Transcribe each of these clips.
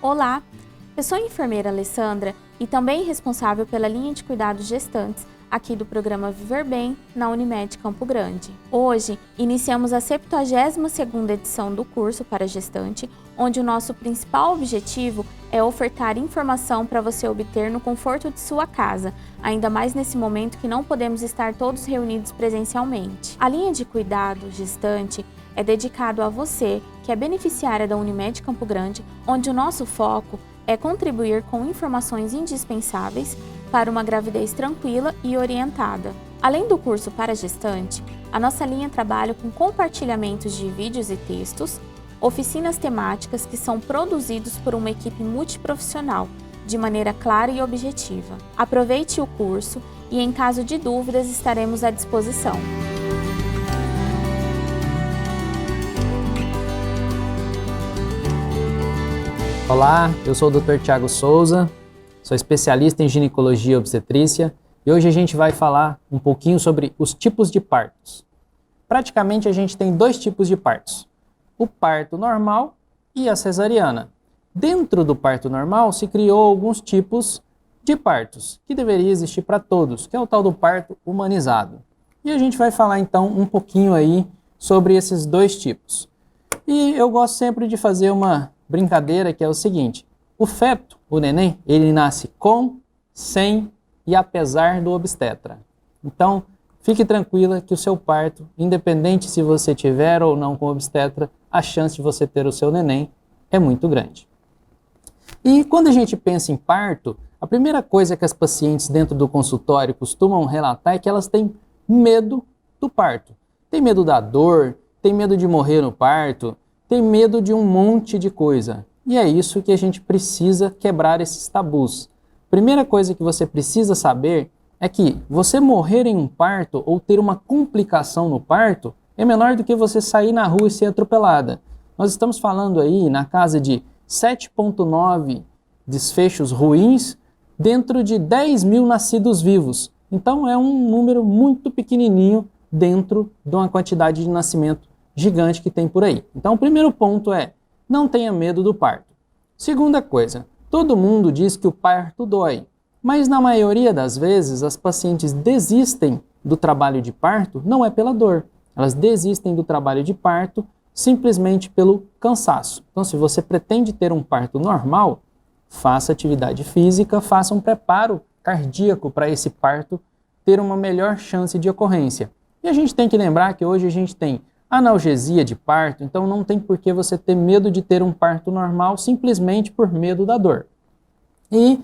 Olá, eu sou a enfermeira Alessandra e também responsável pela linha de cuidados gestantes aqui do programa Viver Bem na Unimed Campo Grande. Hoje, iniciamos a 72ª edição do curso para gestante, onde o nosso principal objetivo é ofertar informação para você obter no conforto de sua casa, ainda mais nesse momento que não podemos estar todos reunidos presencialmente. A linha de cuidado gestante é dedicado a você, que é beneficiária da Unimed Campo Grande, onde o nosso foco é contribuir com informações indispensáveis para uma gravidez tranquila e orientada. Além do curso para gestante, a nossa linha trabalha com compartilhamentos de vídeos e textos, oficinas temáticas que são produzidos por uma equipe multiprofissional, de maneira clara e objetiva. Aproveite o curso e, em caso de dúvidas, estaremos à disposição. Olá, eu sou o Dr. Thiago Souza, sou especialista em ginecologia e obstetrícia e hoje a gente vai falar um pouquinho sobre os tipos de partos. Praticamente a gente tem dois tipos de partos, o parto normal e a cesariana. Dentro do parto normal se criou alguns tipos de partos que deveria existir para todos, que é o tal do parto humanizado. E a gente vai falar então um pouquinho aí sobre esses dois tipos. E eu gosto sempre de fazer uma brincadeira que é o seguinte: o feto, o neném, ele nasce com, sem e apesar do obstetra. Então, fique tranquila que o seu parto, independente se você tiver ou não com obstetra, a chance de você ter o seu neném é muito grande. E quando a gente pensa em parto, a primeira coisa que as pacientes dentro do consultório costumam relatar é que elas têm medo do parto. Tem medo da dor, tem medo de morrer no parto, tem medo de um monte de coisa. E é isso que a gente precisa quebrar esses tabus. Primeira coisa que você precisa saber é que você morrer em um parto ou ter uma complicação no parto é menor do que você sair na rua e ser atropelada. Nós estamos falando aí na casa de 7,9 desfechos ruins dentro de 10.000 nascidos vivos. Então é um número muito pequenininho dentro de uma quantidade de nascimento gigante que tem por aí. Então o primeiro ponto é: não tenha medo do parto. Segunda coisa, todo mundo diz que o parto dói, mas na maioria das vezes as pacientes desistem do trabalho de parto não é pela dor, elas desistem do trabalho de parto simplesmente pelo cansaço. Então se você pretende ter um parto normal, faça atividade física, faça um preparo cardíaco para esse parto ter uma melhor chance de ocorrência. E a gente tem que lembrar que hoje a gente tem analgesia de parto, então não tem por que você ter medo de ter um parto normal simplesmente por medo da dor. E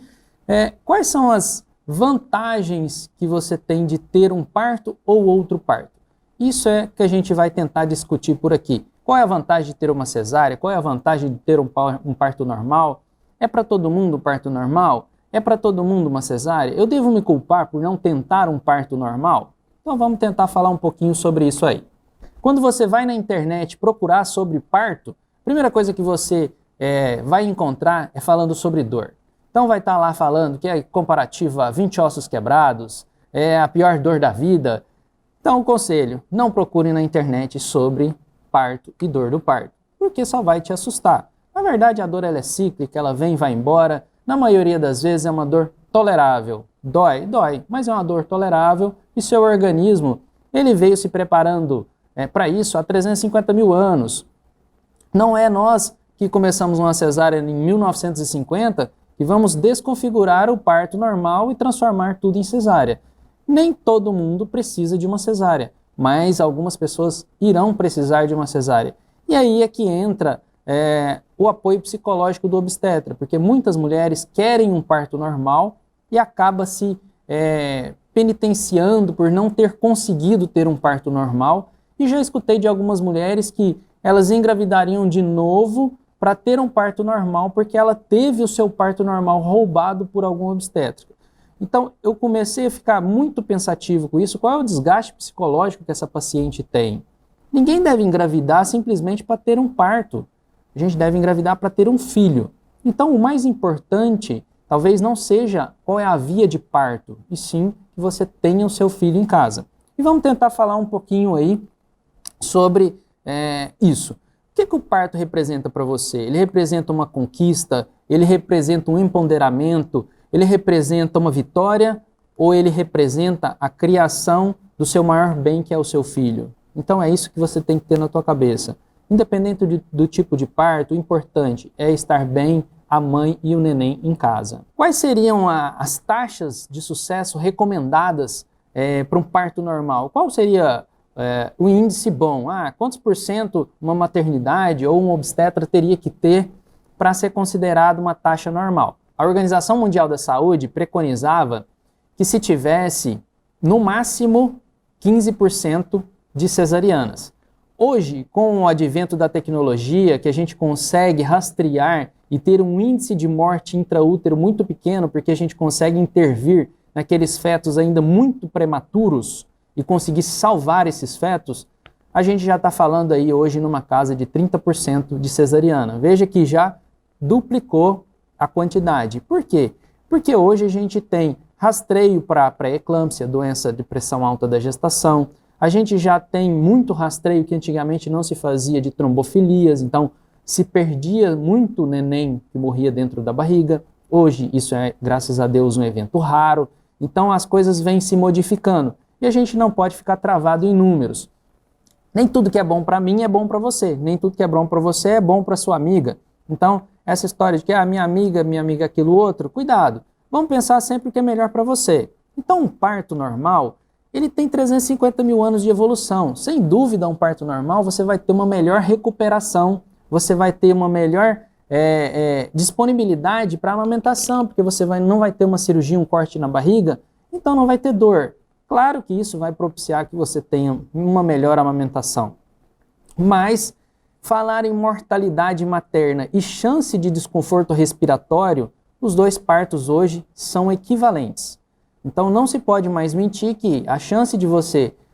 quais são as vantagens que você tem de ter um parto ou outro parto? Isso é que a gente vai tentar discutir por aqui. Qual é a vantagem de ter uma cesárea? Qual é a vantagem de ter um parto normal? É para todo mundo um parto normal? É para todo mundo uma cesárea? Eu devo me culpar por não tentar um parto normal? Então vamos tentar falar um pouquinho sobre isso aí. Quando você vai na internet procurar sobre parto, a primeira coisa que você vai encontrar é falando sobre dor. Então vai estar lá falando que é comparativo a 20 ossos quebrados, é a pior dor da vida. Então, conselho, não procure na internet sobre parto e dor do parto, porque só vai te assustar. Na verdade, a dor ela é cíclica, ela vem e vai embora. Na maioria das vezes é uma dor tolerável. Dói, mas é uma dor tolerável e seu organismo ele veio se preparando para isso há 350 mil anos. Não é nós que começamos uma cesárea em 1950 que vamos desconfigurar o parto normal e transformar tudo em cesárea. Nem todo mundo precisa de uma cesárea, mas algumas pessoas irão precisar de uma cesárea. E aí é que entra o apoio psicológico do obstetra, porque muitas mulheres querem um parto normal e acaba se penitenciando por não ter conseguido ter um parto normal. E já escutei de algumas mulheres que elas engravidariam de novo para ter um parto normal porque ela teve o seu parto normal roubado por algum obstétrico. Então eu comecei a ficar muito pensativo com isso. Qual é o desgaste psicológico que essa paciente tem? Ninguém deve engravidar simplesmente para ter um parto. A gente deve engravidar para ter um filho. Então o mais importante talvez não seja qual é a via de parto, e sim que você tenha o seu filho em casa. E vamos tentar falar um pouquinho aí sobre isso. que o parto representa para você? Ele representa uma conquista? Ele representa um empoderamento? Ele representa uma vitória? Ou ele representa a criação do seu maior bem, que é o seu filho? Então é isso que você tem que ter na tua cabeça. Independente do tipo de parto, o importante é estar bem, a mãe e o neném em casa. Quais seriam as taxas de sucesso recomendadas para um parto normal? Qual seria o índice bom? Quantos por cento uma maternidade ou um obstetra teria que ter para ser considerado uma taxa normal? A Organização Mundial da Saúde preconizava que se tivesse, no máximo, 15% de cesarianas. Hoje, com o advento da tecnologia, que a gente consegue rastrear e ter um índice de morte intraútero muito pequeno, porque a gente consegue intervir naqueles fetos ainda muito prematuros e conseguir salvar esses fetos, a gente já está falando aí hoje numa casa de 30% de cesariana. Veja que já duplicou a quantidade. Por quê? Porque hoje a gente tem rastreio para pré-eclâmpsia, doença de pressão alta da gestação. A gente já tem muito rastreio que antigamente não se fazia de trombofilias, então se perdia muito neném que morria dentro da barriga. Hoje isso é, graças a Deus, um evento raro. Então as coisas vêm se modificando e a gente não pode ficar travado em números. Nem tudo que é bom para mim é bom para você, nem tudo que é bom para você é bom para sua amiga. Então essa história de que minha amiga aquilo outro, cuidado. Vamos pensar sempre o que é melhor para você. Então um parto normal, ele tem 350 mil anos de evolução. Sem dúvida, um parto normal, você vai ter uma melhor recuperação, você vai ter uma melhor disponibilidade para amamentação, porque você não vai ter uma cirurgia, um corte na barriga, então não vai ter dor. Claro que isso vai propiciar que você tenha uma melhor amamentação. Mas falar em mortalidade materna e chance de desconforto respiratório, os dois partos hoje são equivalentes. Então não se pode mais mentir que a chance de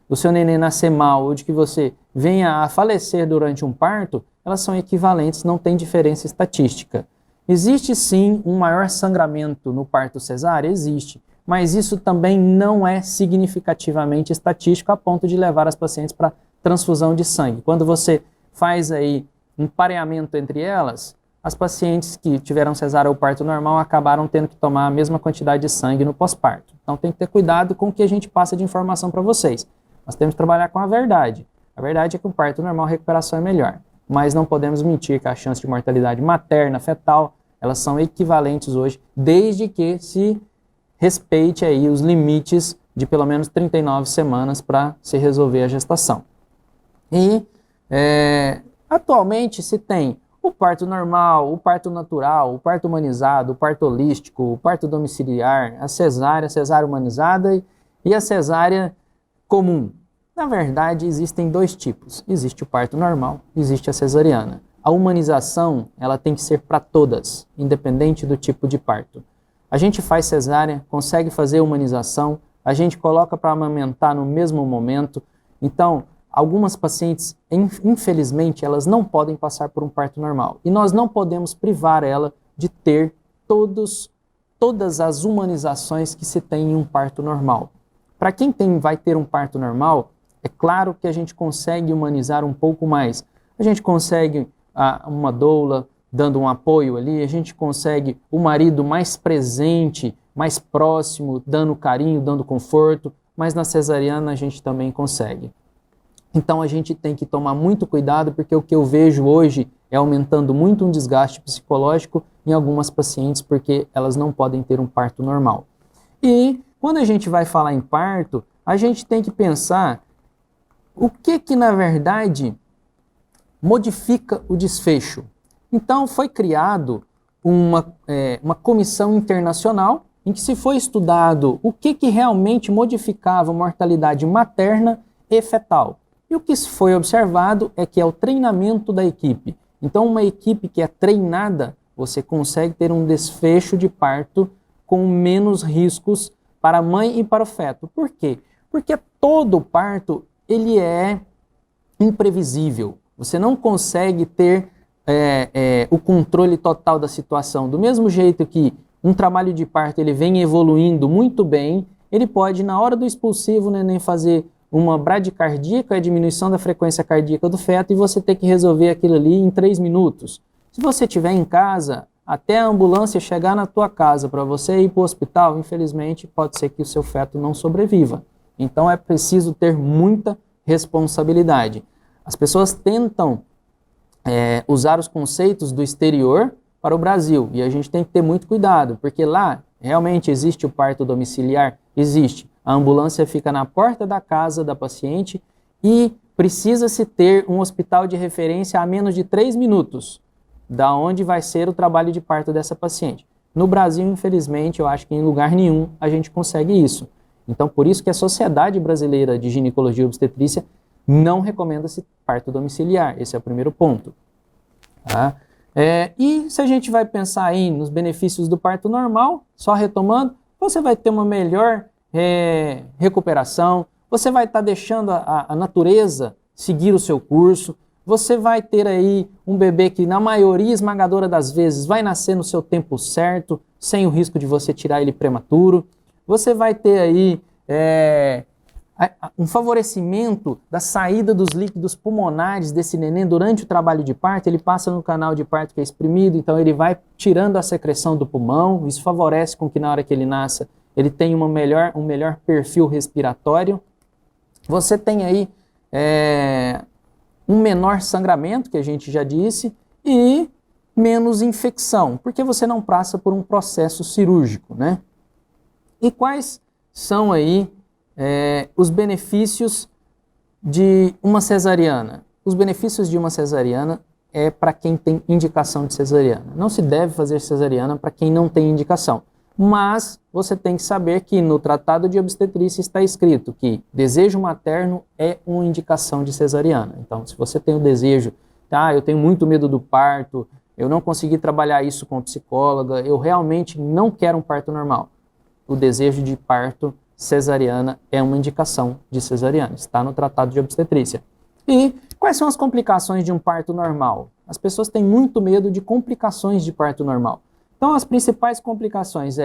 do seu neném nascer mal ou de que você venha a falecer durante um parto, elas são equivalentes, não tem diferença estatística. Existe sim um maior sangramento no parto cesárea? Existe, mas isso também não é significativamente estatístico a ponto de levar as pacientes para transfusão de sangue. Quando você faz aí um pareamento entre elas, as pacientes que tiveram cesárea ou parto normal acabaram tendo que tomar a mesma quantidade de sangue no pós-parto. Então tem que ter cuidado com o que a gente passa de informação para vocês. Nós temos que trabalhar com a verdade. A verdade é que o parto normal, a recuperação é melhor. Mas não podemos mentir que a chance de mortalidade materna, fetal, elas são equivalentes hoje, desde que se respeite aí os limites de pelo menos 39 semanas para se resolver a gestação. E atualmente se tem o parto normal, o parto natural, o parto humanizado, o parto holístico, o parto domiciliar, a cesárea humanizada e a cesárea comum. Na verdade, existem dois tipos. Existe o parto normal, existe a cesariana. A humanização, ela tem que ser para todas, independente do tipo de parto. A gente faz cesárea, consegue fazer humanização, a gente coloca para amamentar no mesmo momento. Então, algumas pacientes, infelizmente, elas não podem passar por um parto normal. E nós não podemos privar ela de ter todas as humanizações que se tem em um parto normal. Para quem vai ter um parto normal, é claro que a gente consegue humanizar um pouco mais. A gente consegue uma doula dando um apoio ali, a gente consegue o marido mais presente, mais próximo, dando carinho, dando conforto, mas na cesariana a gente também consegue. Então a gente tem que tomar muito cuidado, porque o que eu vejo hoje é aumentando muito um desgaste psicológico em algumas pacientes, porque elas não podem ter um parto normal. E quando a gente vai falar em parto, a gente tem que pensar o que na verdade modifica o desfecho. Então foi criado uma comissão internacional em que se foi estudado o que realmente modificava a mortalidade materna e fetal. E o que foi observado é que é o treinamento da equipe. Então, uma equipe que é treinada, você consegue ter um desfecho de parto com menos riscos para a mãe e para o feto. Por quê? Porque todo parto ele é imprevisível. Você não consegue ter o controle total da situação. Do mesmo jeito que um trabalho de parto ele vem evoluindo muito bem, ele pode, na hora do expulsivo, o neném fazer uma bradicardia, que é a diminuição da frequência cardíaca do feto, e você ter que resolver aquilo ali em 3 minutos. Se você estiver em casa, até a ambulância chegar na tua casa para você ir para o hospital, infelizmente, pode ser que o seu feto não sobreviva. Então é preciso ter muita responsabilidade. As pessoas tentam usar os conceitos do exterior para o Brasil, e a gente tem que ter muito cuidado, porque lá realmente existe o parto domiciliar, existe. A ambulância fica na porta da casa da paciente e precisa-se ter um hospital de referência a menos de 3 minutos da onde vai ser o trabalho de parto dessa paciente. No Brasil, infelizmente, eu acho que em lugar nenhum a gente consegue isso. Então, por isso que a Sociedade Brasileira de Ginecologia e Obstetrícia não recomenda-se parto domiciliar. Esse é o primeiro ponto. Tá? E se a gente vai pensar aí nos benefícios do parto normal, só retomando, você vai ter uma melhor recuperação, você vai estar deixando a natureza seguir o seu curso, você vai ter aí um bebê que na maioria esmagadora das vezes vai nascer no seu tempo certo, sem o risco de você tirar ele prematuro. Você vai ter aí um favorecimento da saída dos líquidos pulmonares desse neném durante o trabalho de parto. Ele passa no canal de parto que é exprimido, então ele vai tirando a secreção do pulmão. Isso favorece com que na hora que ele nasça ele tenha um melhor perfil respiratório. Você tem aí um menor sangramento, que a gente já disse, e menos infecção, porque você não passa por um processo cirúrgico, né? E quais são aí os benefícios de uma cesariana? Os benefícios de uma cesariana é para quem tem indicação de cesariana. Não se deve fazer cesariana para quem não tem indicação. Mas você tem que saber que no Tratado de Obstetrícia está escrito que desejo materno é uma indicação de cesariana. Então, se você tem o desejo, eu tenho muito medo do parto, eu não consegui trabalhar isso com psicóloga, eu realmente não quero um parto normal. O desejo de parto cesariana é uma indicação de cesariana, está no Tratado de Obstetrícia. E quais são as complicações de um parto normal? As pessoas têm muito medo de complicações de parto normal. Então, as principais complicações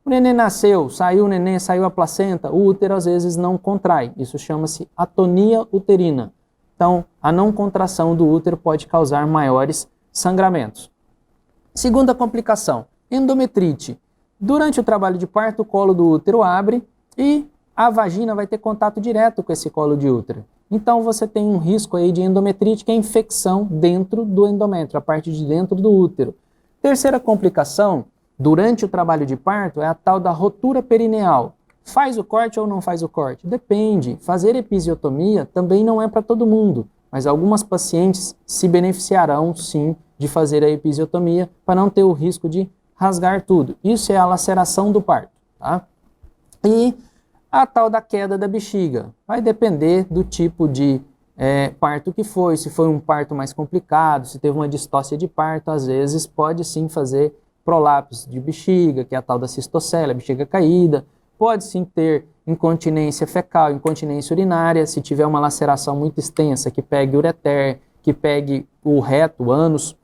o neném nasceu, saiu o neném, saiu a placenta, o útero às vezes não contrai. Isso chama-se atonia uterina. Então, a não contração do útero pode causar maiores sangramentos. Segunda complicação, endometrite. Durante o trabalho de parto, o colo do útero abre e a vagina vai ter contato direto com esse colo de útero. Então, você tem um risco aí de endometrite, que é infecção dentro do endométrio, a parte de dentro do útero. Terceira complicação, durante o trabalho de parto, é a tal da rotura perineal. Faz o corte ou não faz o corte? Depende. Fazer episiotomia também não é para todo mundo, mas algumas pacientes se beneficiarão, sim, de fazer a episiotomia para não ter o risco de rasgar tudo. Isso é a laceração do parto, tá? E a tal da queda da bexiga. Vai depender do tipo de parto que foi, se foi um parto mais complicado, se teve uma distócia de parto, às vezes pode sim fazer prolapso de bexiga, que é a tal da cistocele, bexiga caída, pode sim ter incontinência fecal, incontinência urinária, se tiver uma laceração muito extensa, que pegue ureter, que pegue o reto, o ânus,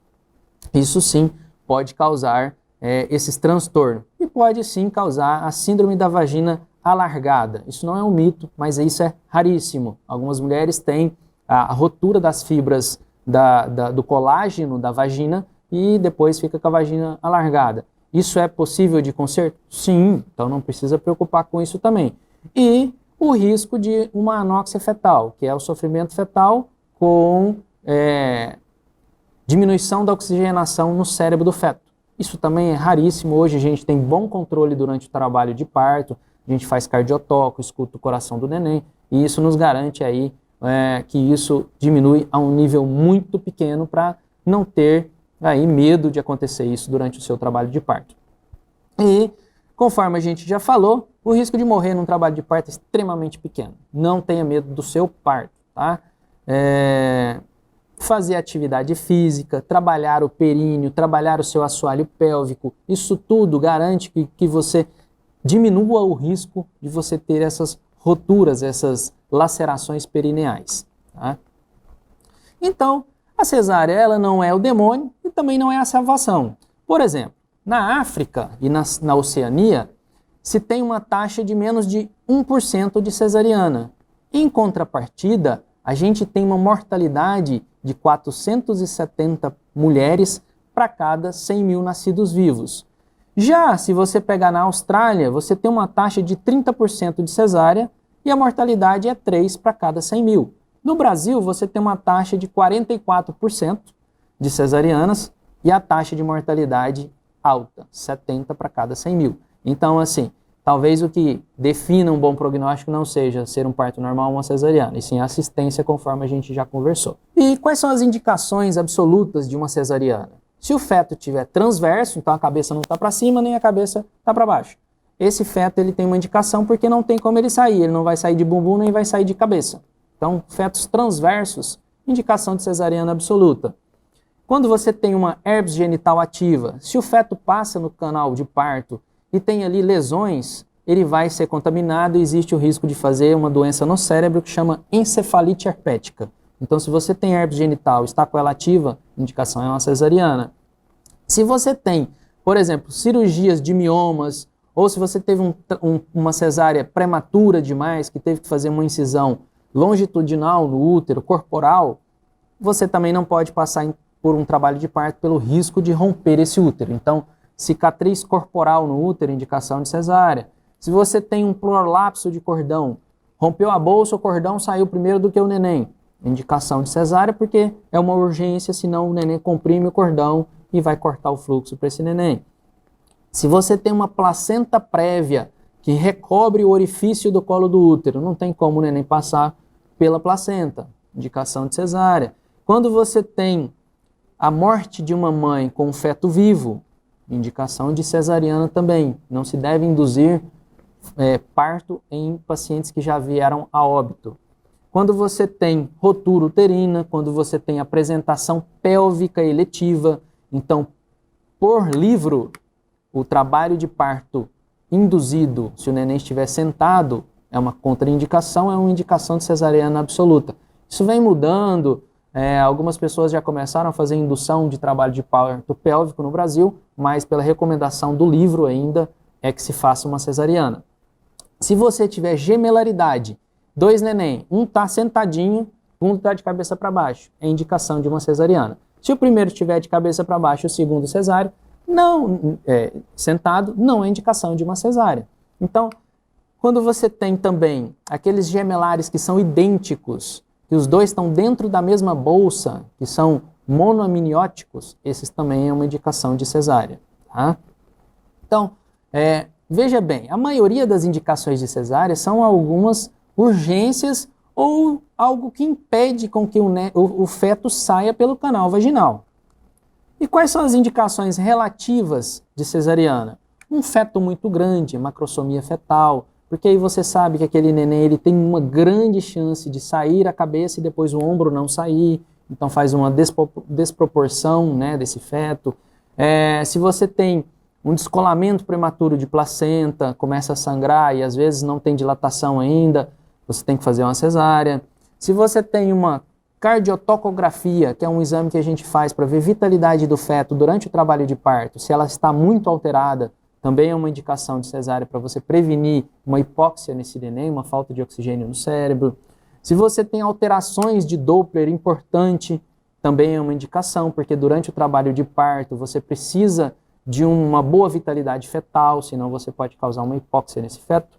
isso sim pode causar esses transtornos. E pode sim causar a síndrome da vagina alargada. Isso não é um mito, mas isso é raríssimo. Algumas mulheres têm a rotura das fibras do colágeno da vagina e depois fica com a vagina alargada. Isso é possível de conserto? Sim, então não precisa preocupar com isso também. E o risco de uma anóxia fetal, que é o sofrimento fetal com diminuição da oxigenação no cérebro do feto. Isso também é raríssimo. Hoje a gente tem bom controle durante o trabalho de parto, a gente faz cardiotoco, escuta o coração do neném, e isso nos garante aí que isso diminui a um nível muito pequeno para não ter aí medo de acontecer isso durante o seu trabalho de parto. E, conforme a gente já falou, o risco de morrer num trabalho de parto é extremamente pequeno. Não tenha medo do seu parto, tá? Fazer atividade física, trabalhar o períneo, trabalhar o seu assoalho pélvico, isso tudo garante que você diminua o risco de você ter essas roturas, essas lacerações perineais. Tá? Então, a cesárea ela não é o demônio e também não é a salvação. Por exemplo, na África e na Oceania, se tem uma taxa de menos de 1% de cesariana. Em contrapartida, a gente tem uma mortalidade de 470 mulheres para cada 100 mil nascidos vivos. Já se você pegar na Austrália, você tem uma taxa de 30% de cesárea e a mortalidade é 3 para cada 100 mil. No Brasil, você tem uma taxa de 44% de cesarianas e a taxa de mortalidade alta, 70 para cada 100 mil. Então, assim, talvez o que defina um bom prognóstico não seja ser um parto normal ou uma cesariana, e sim a assistência, conforme a gente já conversou. E quais são as indicações absolutas de uma cesariana? Se o feto estiver transverso, então a cabeça não está para cima nem a cabeça está para baixo. Esse feto ele tem uma indicação porque não tem como ele sair, ele não vai sair de bumbum nem vai sair de cabeça. Então, fetos transversos, indicação de cesariana absoluta. Quando você tem uma herpes genital ativa, se o feto passa no canal de parto e tem ali lesões, ele vai ser contaminado e existe o risco de fazer uma doença no cérebro que chama encefalite herpética. Então, se você tem herpes genital, está com ela ativa, indicação é uma cesariana. Se você tem, por exemplo, cirurgias de miomas, ou se você teve uma cesárea prematura demais, que teve que fazer uma incisão longitudinal no útero, corporal, você também não pode passar por um trabalho de parto pelo risco de romper esse útero. Então, cicatriz corporal no útero, indicação de cesárea. Se você tem um prolapso de cordão, rompeu a bolsa, o cordão saiu primeiro do que o neném, indicação de cesárea, porque é uma urgência, senão o neném comprime o cordão e vai cortar o fluxo para esse neném. Se você tem uma placenta prévia que recobre o orifício do colo do útero, não tem como o neném passar pela placenta, indicação de cesárea. Quando você tem a morte de uma mãe com um feto vivo, indicação de cesariana também. Não se deve induzir parto em pacientes que já vieram a óbito. Quando você tem rotura uterina, quando você tem apresentação pélvica eletiva, então, por livro, o trabalho de parto induzido, se o neném estiver sentado, é uma contraindicação, é uma indicação de cesariana absoluta. Isso vem mudando, algumas pessoas já começaram a fazer indução de trabalho de parto pélvico no Brasil, mas pela recomendação do livro ainda é que se faça uma cesariana. Se você tiver gemelaridade, 2 neném, um está sentadinho, um está de cabeça para baixo, é indicação de uma cesariana. Se o primeiro estiver de cabeça para baixo, o segundo cesáreo, sentado, não é indicação de uma cesárea. Então, quando você tem também aqueles gemelares que são idênticos, que os dois estão dentro da mesma bolsa, que são monoamnióticos, esses também é uma indicação de cesárea. Tá? Então, veja bem, a maioria das indicações de cesárea são algumas urgências ou algo que impede com que o feto saia pelo canal vaginal. E quais são as indicações relativas de cesariana? Um feto muito grande, macrosomia fetal, porque aí você sabe que aquele neném ele tem uma grande chance de sair a cabeça e depois o ombro não sair, então faz uma desproporção, né, desse feto. Se você tem um descolamento prematuro de placenta, começa a sangrar e às vezes não tem dilatação ainda, você tem que fazer uma cesárea. Se você tem uma cardiotocografia, que é um exame que a gente faz para ver vitalidade do feto durante o trabalho de parto, se ela está muito alterada, também é uma indicação de cesárea para você prevenir uma hipóxia nesse neném, uma falta de oxigênio no cérebro. Se você tem alterações de Doppler importante, também é uma indicação, porque durante o trabalho de parto você precisa de uma boa vitalidade fetal, senão você pode causar uma hipóxia nesse feto.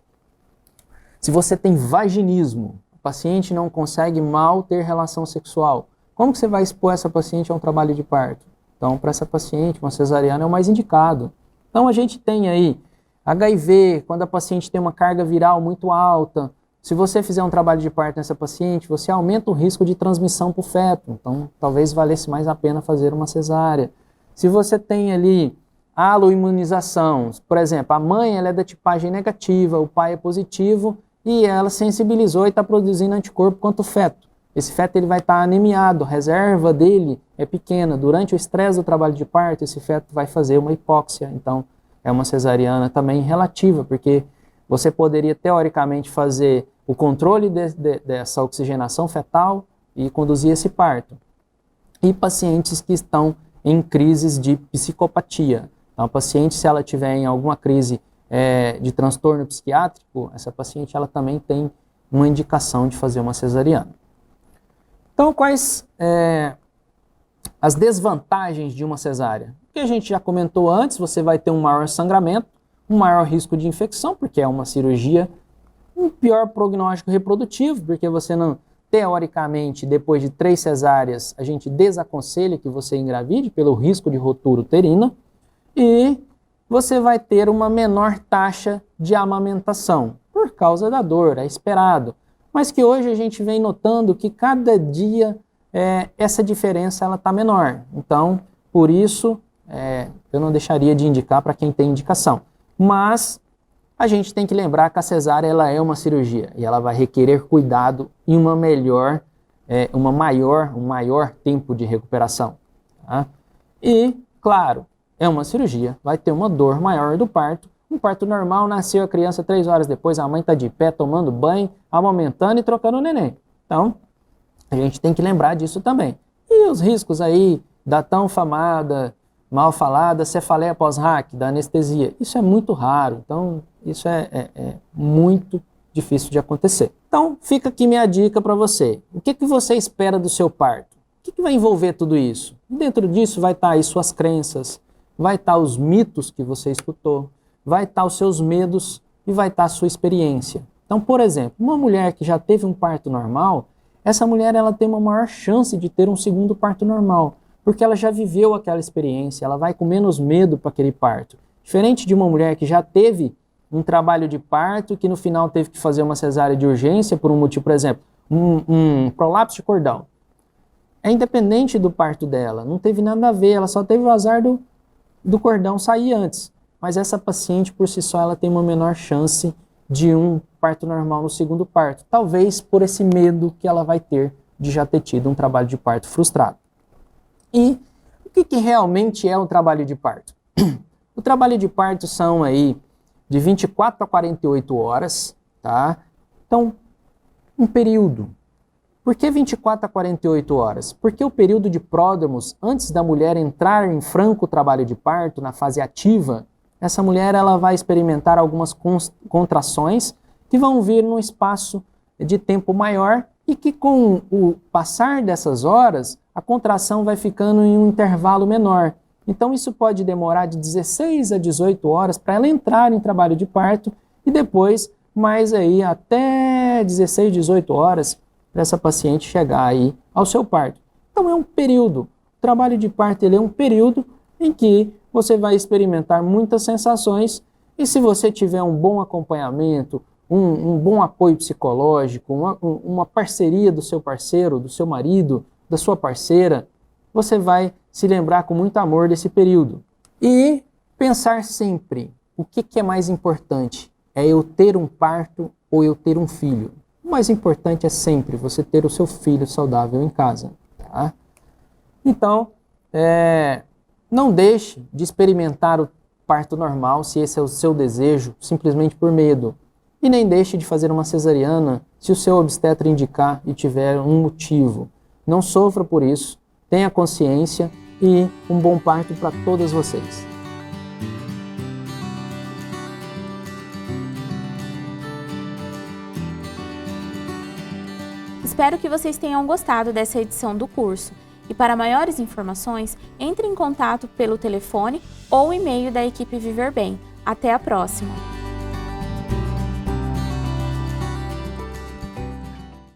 Se você tem vaginismo, o paciente não consegue mal ter relação sexual, como que você vai expor essa paciente a um trabalho de parto? Então, para essa paciente, uma cesariana é o mais indicado. Então, a gente tem aí HIV, quando a paciente tem uma carga viral muito alta. Se você fizer um trabalho de parto nessa paciente, você aumenta o risco de transmissão para o feto. Então, talvez valesse mais a pena fazer uma cesárea. Se você tem ali aloimunização, por exemplo, a mãe ela é da tipagem negativa, o pai é positivo e ela sensibilizou e está produzindo anticorpo contra o feto. Esse feto ele vai estar anemiado, a reserva dele é pequena. Durante o estresse do trabalho de parto, esse feto vai fazer uma hipóxia. Então, é uma cesariana também relativa, porque você poderia, teoricamente, fazer o controle dessa oxigenação fetal e conduzir esse parto. E pacientes que estão em crises de psicopatia. Então, a paciente, se ela tiver em alguma crise de transtorno psiquiátrico, essa paciente ela também tem uma indicação de fazer uma cesariana. Então, quais as desvantagens de uma cesárea? O que a gente já comentou antes, você vai ter um maior sangramento, um maior risco de infecção, porque é uma cirurgia, um pior prognóstico reprodutivo, porque você não, teoricamente, depois de 3 cesáreas, a gente desaconselha que você engravide pelo risco de rotura uterina, e você vai ter uma menor taxa de amamentação, por causa da dor, é esperado. Mas que hoje a gente vem notando que cada dia essa diferença está menor. Então, por isso, eu não deixaria de indicar para quem tem indicação. Mas a gente tem que lembrar que a cesárea ela é uma cirurgia e ela vai requerer cuidado e um maior tempo de recuperação. Tá? E, claro, é uma cirurgia, vai ter uma dor maior do parto. Um parto normal, nasceu a criança 3 horas depois, a mãe está de pé, tomando banho, amamentando e trocando o neném. Então, a gente tem que lembrar disso também. E os riscos aí da tão famada, mal falada cefaleia pós-RAC, da anestesia, isso é muito raro, então isso é muito difícil de acontecer. Então, fica aqui minha dica para você. O que você espera do seu parto? O que vai envolver tudo isso? Dentro disso vai estar aí suas crenças, vai estar os mitos que você escutou, vai estar os seus medos e vai estar a sua experiência. Então, por exemplo, uma mulher que já teve um parto normal, essa mulher ela tem uma maior chance de ter um segundo parto normal, porque ela já viveu aquela experiência, ela vai com menos medo para aquele parto. Diferente de uma mulher que já teve um trabalho de parto, que no final teve que fazer uma cesárea de urgência por um motivo, por exemplo, um prolapso de cordão. É independente do parto dela, não teve nada a ver, ela só teve o azar do cordão sair antes. Mas essa paciente, por si só, ela tem uma menor chance de um parto normal no segundo parto. Talvez por esse medo que ela vai ter de já ter tido um trabalho de parto frustrado. E o que realmente é um trabalho de parto? O trabalho de parto são aí de 24 a 48 horas, tá? Então, um período. Por que 24 a 48 horas? Porque o período de pródromos, antes da mulher entrar em franco trabalho de parto, na fase ativa, essa mulher ela vai experimentar algumas contrações que vão vir num espaço de tempo maior e que com o passar dessas horas, a contração vai ficando em um intervalo menor. Então isso pode demorar de 16 a 18 horas para ela entrar em trabalho de parto e depois mais aí até 16, 18 horas para essa paciente chegar aí ao seu parto. Então é um período. O trabalho de parto ele é um período em que você vai experimentar muitas sensações e se você tiver um bom acompanhamento, um bom apoio psicológico, uma parceria do seu parceiro, do seu marido, da sua parceira, você vai se lembrar com muito amor desse período. E pensar sempre, o que é mais importante? É eu ter um parto ou eu ter um filho? O mais importante é sempre você ter o seu filho saudável em casa. Tá? Então, não deixe de experimentar o parto normal se esse é o seu desejo, simplesmente por medo. E nem deixe de fazer uma cesariana se o seu obstetra indicar e tiver um motivo. Não sofra por isso, tenha consciência e um bom parto para todas vocês. Espero que vocês tenham gostado dessa edição do curso. E para maiores informações, entre em contato pelo telefone ou e-mail da equipe Viver Bem. Até a próxima!